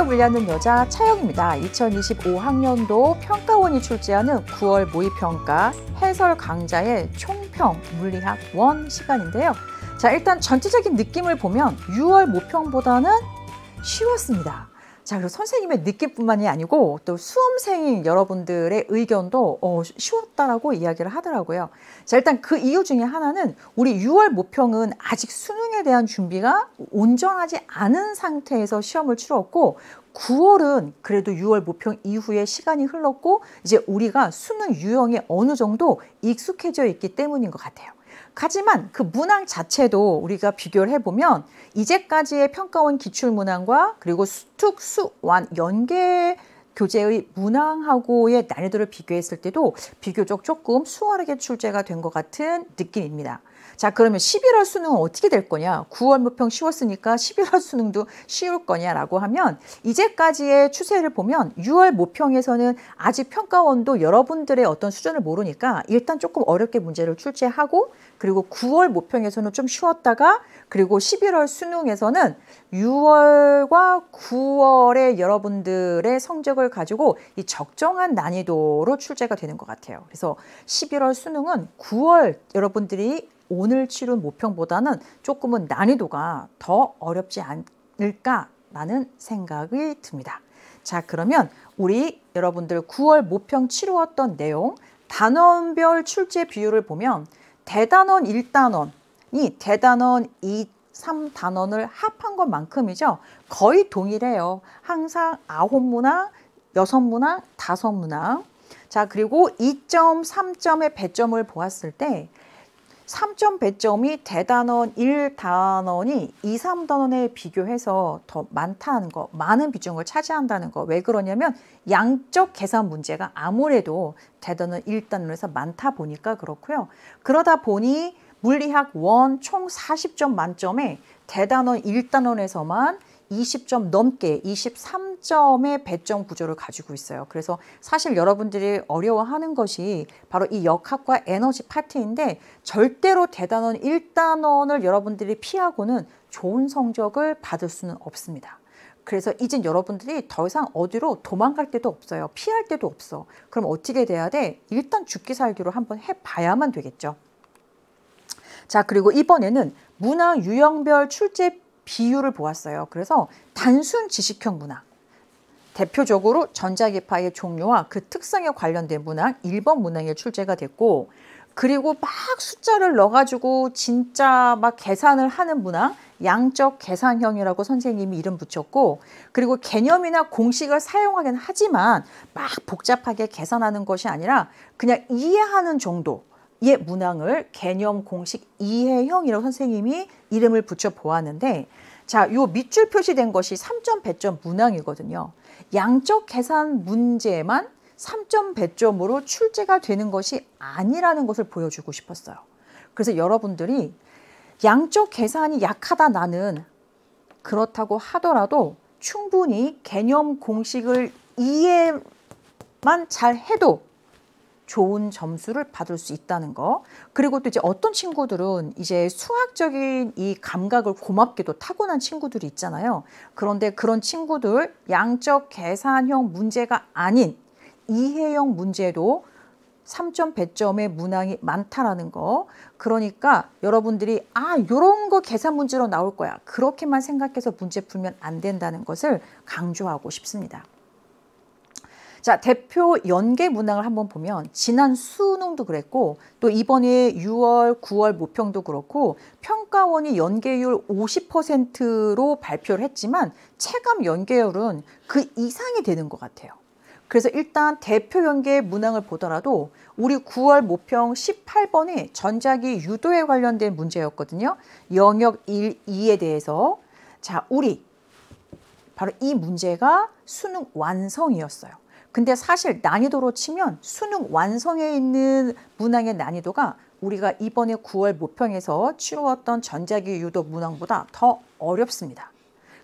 깜짝 놀라는 여자 차영입니다. 2025학년도 평가원이 출제하는 9월 모의평가 해설 강좌의 총평 물리학 1 시간인데요. 자, 일단 전체적인 느낌을 보면 6월 모평보다는 쉬웠습니다. 자, 그리고 선생님의 느낌뿐만이 아니고 또 수험생인 여러분들의 의견도 쉬웠다라고 이야기를 하더라고요. 자, 일단 그 이유 중에 하나는 우리 6월 모평은 아직 수능에 대한 준비가 온전하지 않은 상태에서 시험을 치렀고 9월은 그래도 6월 모평 이후에 시간이 흘렀고 이제 우리가 수능 유형에 어느 정도 익숙해져 있기 때문인 것 같아요. 하지만 그 문항 자체도 우리가 비교를 해보면 이제까지의 평가원 기출문항과 그리고 수특, 수완, 연계 교재의 문항하고의 난이도를 비교했을 때도 비교적 조금 수월하게 출제가 된 것 같은 느낌입니다. 자, 그러면 11월 수능은 어떻게 될 거냐? 9월 모평 쉬웠으니까 11월 수능도 쉬울 거냐라고 하면 이제까지의 추세를 보면 6월 모평에서는 아직 평가원도 여러분들의 어떤 수준을 모르니까 일단 조금 어렵게 문제를 출제하고 그리고 9월 모평에서는 좀 쉬웠다가 그리고 11월 수능에서는 6월과 9월의 여러분들의 성적을 가지고 이 적정한 난이도로 출제가 되는 것 같아요. 그래서 11월 수능은 9월 여러분들이 오늘 치른 모평보다는 조금은 난이도가 더 어렵지 않을까라는 생각이 듭니다. 자, 그러면 우리 여러분들 9월 모평 치루었던 내용 단원별 출제 비율을 보면 대단원 1단원이 대단원 2, 3단원을 합한 것만큼이죠. 거의 동일해요. 항상 9문항, 6문항, 5문항. 자, 그리고 2점, 3점의 배점을 보았을 때 3점 배점이 대단원 1단원이 2, 3단원에 비교해서 더 많다는 거, 많은 비중을 차지한다는 거. 왜 그러냐면 양적 계산 문제가 아무래도 대단원 1단원에서 많다 보니까 그렇고요. 그러다 보니 물리학 1 총 40점 만점에 대단원 1단원에서만 20점 넘게 23점의 배점 구조를 가지고 있어요. 그래서 사실 여러분들이 어려워하는 것이 바로 이 역학과 에너지 파트인데 절대로 대단원 1단원을 여러분들이 피하고는 좋은 성적을 받을 수는 없습니다. 그래서 이젠 여러분들이 더 이상 어디로 도망갈 데도 없어요. 피할 데도 없어. 그럼 어떻게 돼야 돼? 일단 죽기 살기로 한번 해봐야만 되겠죠. 자, 그리고 이번에는 문항 유형별 출제 비율을 보았어요. 그래서 단순 지식형 문항, 대표적으로 전자기파의 종류와 그 특성에 관련된 문항 1번 문항에 출제가 됐고 그리고 막 숫자를 넣어가지고 진짜 막 계산을 하는 문항 양적 계산형이라고 선생님이 이름 붙였고 그리고 개념이나 공식을 사용하긴 하지만 막 복잡하게 계산하는 것이 아니라 그냥 이해하는 정도 의 문항을 개념 공식 이해형이라고 선생님이 이름을 붙여 보았는데 자, 요 밑줄 표시된 것이 3점 배점 문항이거든요. 양적 계산 문제만 3점 배점으로 출제가 되는 것이 아니라는 것을 보여주고 싶었어요. 그래서 여러분들이 양적 계산이 약하다 나는 그렇다고 하더라도 충분히 개념 공식을 이해만 잘 해도 좋은 점수를 받을 수 있다는 거. 그리고 또 이제 어떤 친구들은 이제 수학적인 이 감각을 고맙게도 타고난 친구들이 있잖아요. 그런데 그런 친구들 양적 계산형 문제가 아닌 이해형 문제도 3점 배점의 문항이 많다라는 거. 그러니까 여러분들이 요런 거 계산 문제로 나올 거야. 그렇게만 생각해서 문제 풀면 안 된다는 것을 강조하고 싶습니다. 자, 대표 연계 문항을 한번 보면 지난 수능도 그랬고 또 이번에 6월, 9월 모평도 그렇고 평가원이 연계율 50%로 발표를 했지만 체감 연계율은 그 이상이 되는 것 같아요. 그래서 일단 대표 연계 문항을 보더라도 우리 9월 모평 18번이 전자기 유도에 관련된 문제였거든요. 영역 1, 2에 대해서 자, 우리 바로 이 문제가 수능 완성이었어요. 근데 사실 난이도로 치면 수능 완성에 있는 문항의 난이도가 우리가 이번에 9월 모평에서 치루었던 전자기 유도 문항보다 더 어렵습니다.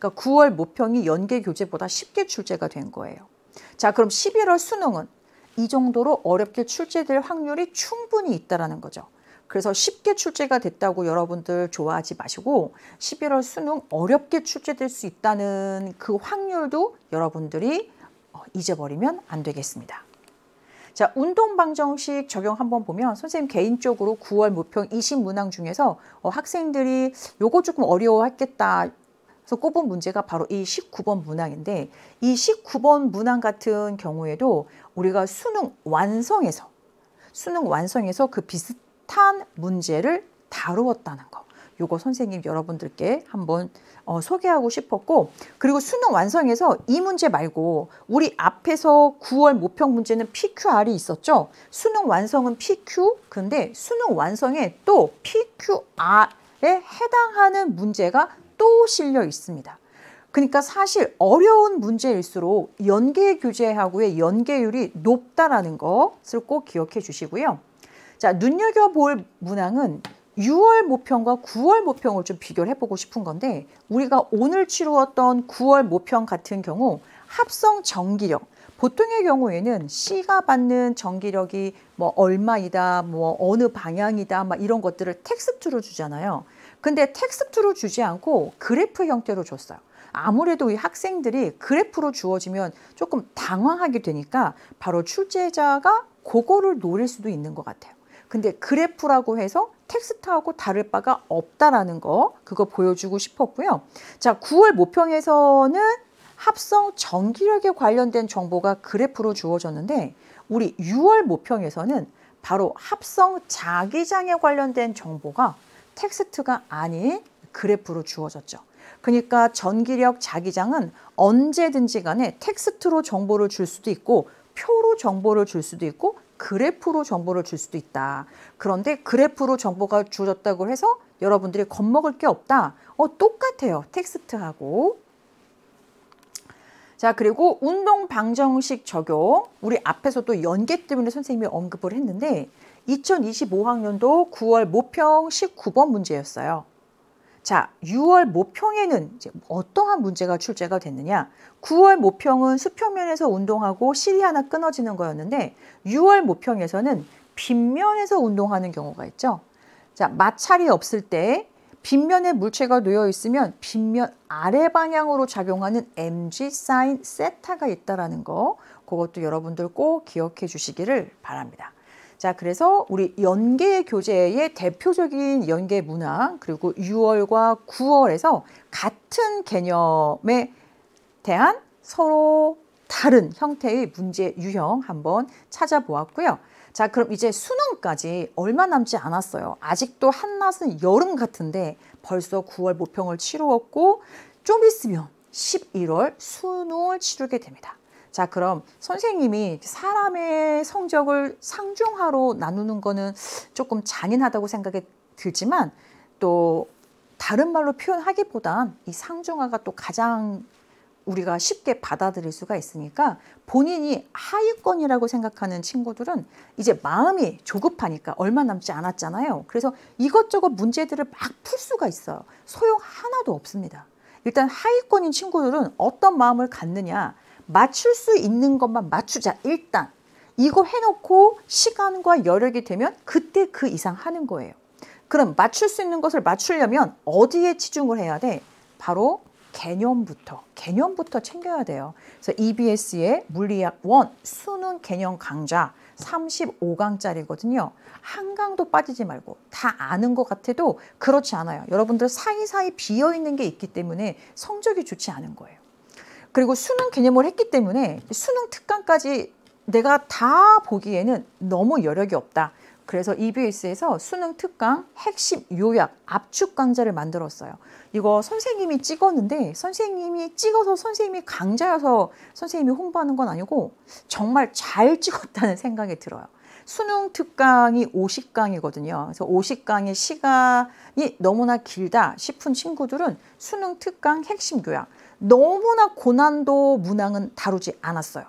그러니까 9월 모평이 연계 교재보다 쉽게 출제가 된 거예요. 자, 그럼 11월 수능은 이 정도로 어렵게 출제될 확률이 충분히 있다는 거죠. 그래서 쉽게 출제가 됐다고 여러분들 좋아하지 마시고 11월 수능 어렵게 출제될 수 있다는 그 확률도 여러분들이 잊어버리면 안 되겠습니다. 자, 운동방정식 적용 한번 보면 선생님 개인적으로 9월 모평 20문항 중에서 학생들이 요거 조금 어려워했겠다 그래서 꼽은 문제가 바로 이 19번 문항인데 이 19번 문항 같은 경우에도 우리가 수능 완성에서 그 비슷한 문제를 다루었다는 거. 요거 선생님 여러분들께 한번 소개하고 싶었고 그리고 수능 완성에서 이 문제 말고 우리 앞에서 9월 모평 문제는 PQR이 있었죠. 수능 완성은 PQ 근데 수능 완성에 또 PQR에 해당하는 문제가 또 실려 있습니다. 그러니까 사실 어려운 문제일수록 연계 교재하고의 연계율이 높다라는 것을 꼭 기억해 주시고요. 자, 눈여겨볼 문항은 6월 모평과 9월 모평을 좀 비교를 해보고 싶은 건데 우리가 오늘 치루었던 9월 모평 같은 경우 합성 전기력 보통의 경우에는 C가 받는 전기력이 뭐 얼마이다 뭐 어느 방향이다 막 이런 것들을 텍스트로 주잖아요. 근데 텍스트로 주지 않고 그래프 형태로 줬어요. 아무래도 이 학생들이 그래프로 주어지면 조금 당황하게 되니까 바로 출제자가 그거를 노릴 수도 있는 것 같아요. 근데 그래프라고 해서 텍스트하고 다를 바가 없다라는 거 그거 보여주고 싶었고요. 자, 9월 모평에서는 합성 전기력에 관련된 정보가 그래프로 주어졌는데 우리 6월 모평에서는 바로 합성 자기장에 관련된 정보가 텍스트가 아닌 그래프로 주어졌죠. 그러니까 전기력 자기장은 언제든지 간에 텍스트로 정보를 줄 수도 있고 표로 정보를 줄 수도 있고 그래프로 정보를 줄 수도 있다. 그런데 그래프로 정보가 주어졌다고 해서 여러분들이 겁먹을 게 없다. 똑같아요. 텍스트하고. 자, 그리고 운동 방정식 적용. 우리 앞에서도 연계 때문에 선생님이 언급을 했는데 2025학년도 9월 모평 19번 문제였어요. 자, 6월 모평에는 이제 어떠한 문제가 출제가 됐느냐. 9월 모평은 수평면에서 운동하고 실이 하나 끊어지는 거였는데 6월 모평에서는 빗면에서 운동하는 경우가 있죠. 자, 마찰이 없을 때 빗면에 물체가 놓여 있으면 빗면 아래 방향으로 작용하는 mg 사인 세타가 있다라는 거 그것도 여러분들 꼭 기억해 주시기를 바랍니다. 자, 그래서 우리 연계 교재의 대표적인 연계 문항 그리고 6월과 9월에서 같은 개념에 대한 서로 다른 형태의 문제 유형 한번 찾아보았고요. 자, 그럼 이제 수능까지 얼마 남지 않았어요. 아직도 한낮은 여름 같은데 벌써 9월 모평을 치루었고 좀 있으면 11월 수능을 치르게 됩니다. 자, 그럼 선생님이 사람의 성적을 상중하로 나누는 거는 조금 잔인하다고 생각이 들지만 또 다른 말로 표현하기보단 이 상중하가 또 가장 우리가 쉽게 받아들일 수가 있으니까 본인이 하위권이라고 생각하는 친구들은 이제 마음이 조급하니까 얼마 남지 않았잖아요. 그래서 이것저것 문제들을 막 풀 수가 있어요. 소용 하나도 없습니다. 일단 하위권인 친구들은 어떤 마음을 갖느냐. 맞출 수 있는 것만 맞추자. 일단 이거 해놓고 시간과 여력이 되면 그때 그 이상 하는 거예요. 그럼 맞출 수 있는 것을 맞추려면 어디에 치중을 해야 돼? 바로 개념부터 챙겨야 돼요. 그래서 EBS의 물리학 1 수능 개념 강좌 35강짜리거든요. 한 강도 빠지지 말고 다 아는 것 같아도 그렇지 않아요. 여러분들 사이사이 비어있는 게 있기 때문에 성적이 좋지 않은 거예요. 그리고 수능 개념을 했기 때문에 수능 특강까지 내가 다 보기에는 너무 여력이 없다. 그래서 EBS에서 수능 특강 핵심 요약 압축 강좌를 만들었어요. 이거 선생님이 찍었는데 선생님이 찍어서 선생님이 강좌여서 선생님이 홍보하는 건 아니고 정말 잘 찍었다는 생각이 들어요. 수능 특강이 50강이거든요. 그래서 50강의 시간이 너무나 길다 싶은 친구들은 수능 특강 핵심 요약 너무나 고난도 문항은 다루지 않았어요.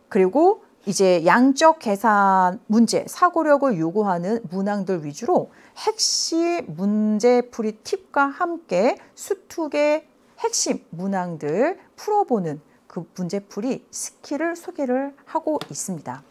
그리고 이제 양적 계산 문제, 사고력을 요구하는 문항들 위주로 핵심 문제풀이 팁과 함께 수특의 핵심 문항들 풀어보는 그 문제풀이 스킬을 소개를 하고 있습니다.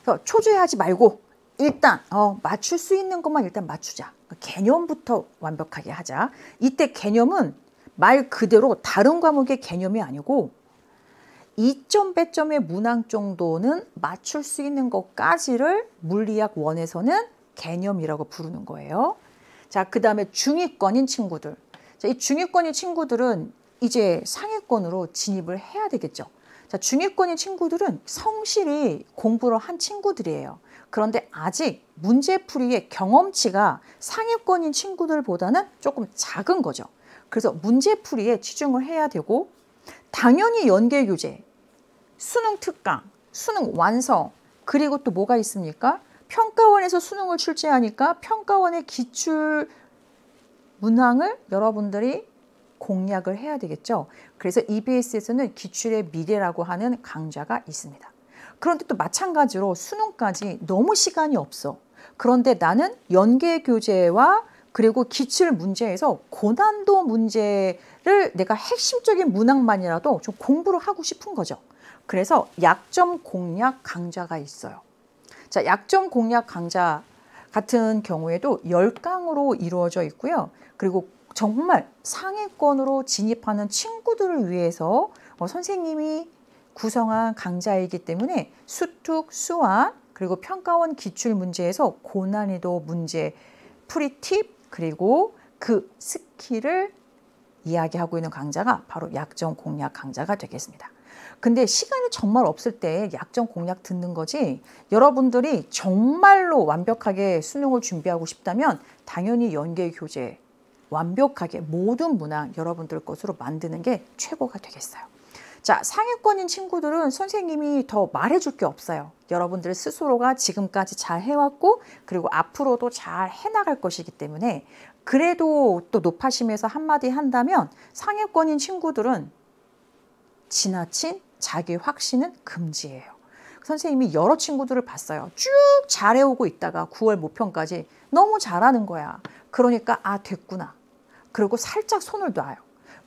그래서 초조해하지 말고 일단 맞출 수 있는 것만 일단 맞추자. 개념부터 완벽하게 하자. 이때 개념은 말 그대로 다른 과목의 개념이 아니고 2점 배점의 문항 정도는 맞출 수 있는 것까지를 물리학 1에서는 개념이라고 부르는 거예요. 자, 그 다음에 중위권인 친구들. 자, 이 중위권인 친구들은 이제 상위권으로 진입을 해야 되겠죠. 자, 중위권인 친구들은 성실히 공부를 한 친구들이에요. 그런데 아직 문제풀이의 경험치가 상위권인 친구들보다는 조금 작은 거죠. 그래서 문제풀이에 치중을 해야 되고, 당연히 연계교재, 수능 특강, 수능 완성, 그리고 또 뭐가 있습니까? 평가원에서 수능을 출제하니까 평가원의 기출 문항을 여러분들이 공략을 해야 되겠죠. 그래서 EBS에서는 기출의 미래라고 하는 강좌가 있습니다. 그런데 또 마찬가지로 수능까지 너무 시간이 없어. 그런데 나는 연계교재와 그리고 기출 문제에서 고난도 문제를 내가 핵심적인 문항만이라도 좀 공부를 하고 싶은 거죠. 그래서 약점 공략 강좌가 있어요. 자, 약점 공략 강좌 같은 경우에도 10강으로 이루어져 있고요. 그리고 정말 상위권으로 진입하는 친구들을 위해서 선생님이 구성한 강좌이기 때문에 수특, 수완, 그리고 평가원 기출 문제에서 고난이도 문제, 풀이 팁, 그리고 그 스킬을 이야기하고 있는 강좌가 바로 약점 공략 강좌가 되겠습니다. 근데 시간이 정말 없을 때 약점 공략 듣는 거지, 여러분들이 정말로 완벽하게 수능을 준비하고 싶다면 당연히 연계교재 완벽하게 모든 문항 여러분들 것으로 만드는 게 최고가 되겠어요. 자, 상위권인 친구들은 선생님이 더 말해줄 게 없어요. 여러분들 스스로가 지금까지 잘 해왔고 그리고 앞으로도 잘 해나갈 것이기 때문에, 그래도 또 높아심에서 한마디 한다면 상위권인 친구들은 지나친 자기 확신은 금지예요. 선생님이 여러 친구들을 봤어요. 쭉 잘해오고 있다가 9월 모평까지 너무 잘하는 거야. 그러니까 됐구나. 그리고 살짝 손을 놔요.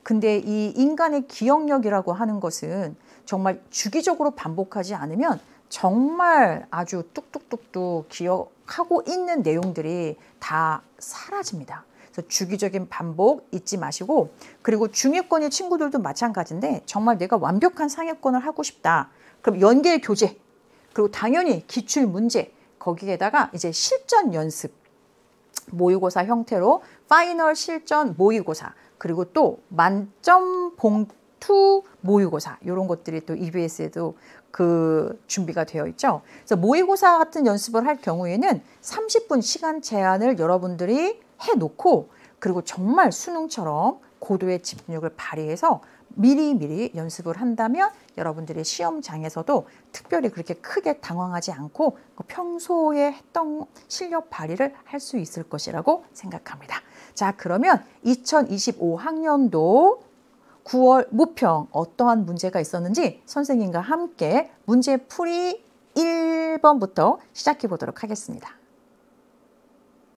근데 이 인간의 기억력이라고 하는 것은 정말 주기적으로 반복하지 않으면 정말 아주 뚝뚝뚝뚝 기억하고 있는 내용들이 다 사라집니다. 그래서 주기적인 반복 잊지 마시고, 그리고 중위권의 친구들도 마찬가지인데 정말 내가 완벽한 상위권을 하고 싶다. 그럼 연계 교재, 그리고 당연히 기출 문제, 거기에다가 이제 실전 연습, 모의고사 형태로 파이널 실전 모의고사, 그리고 또 만점 봉투 모의고사, 이런 것들이 또 EBS에도 그 준비가 되어 있죠. 그래서 모의고사 같은 연습을 할 경우에는 30분 시간 제한을 여러분들이 해놓고, 그리고 정말 수능처럼 고도의 집중력을 발휘해서 미리미리 연습을 한다면 여러분들의 시험장에서도 특별히 그렇게 크게 당황하지 않고 평소에 했던 실력 발휘를 할 수 있을 것이라고 생각합니다. 자, 그러면 2025학년도 9월 모평 어떠한 문제가 있었는지 선생님과 함께 문제풀이 1번부터 시작해 보도록 하겠습니다.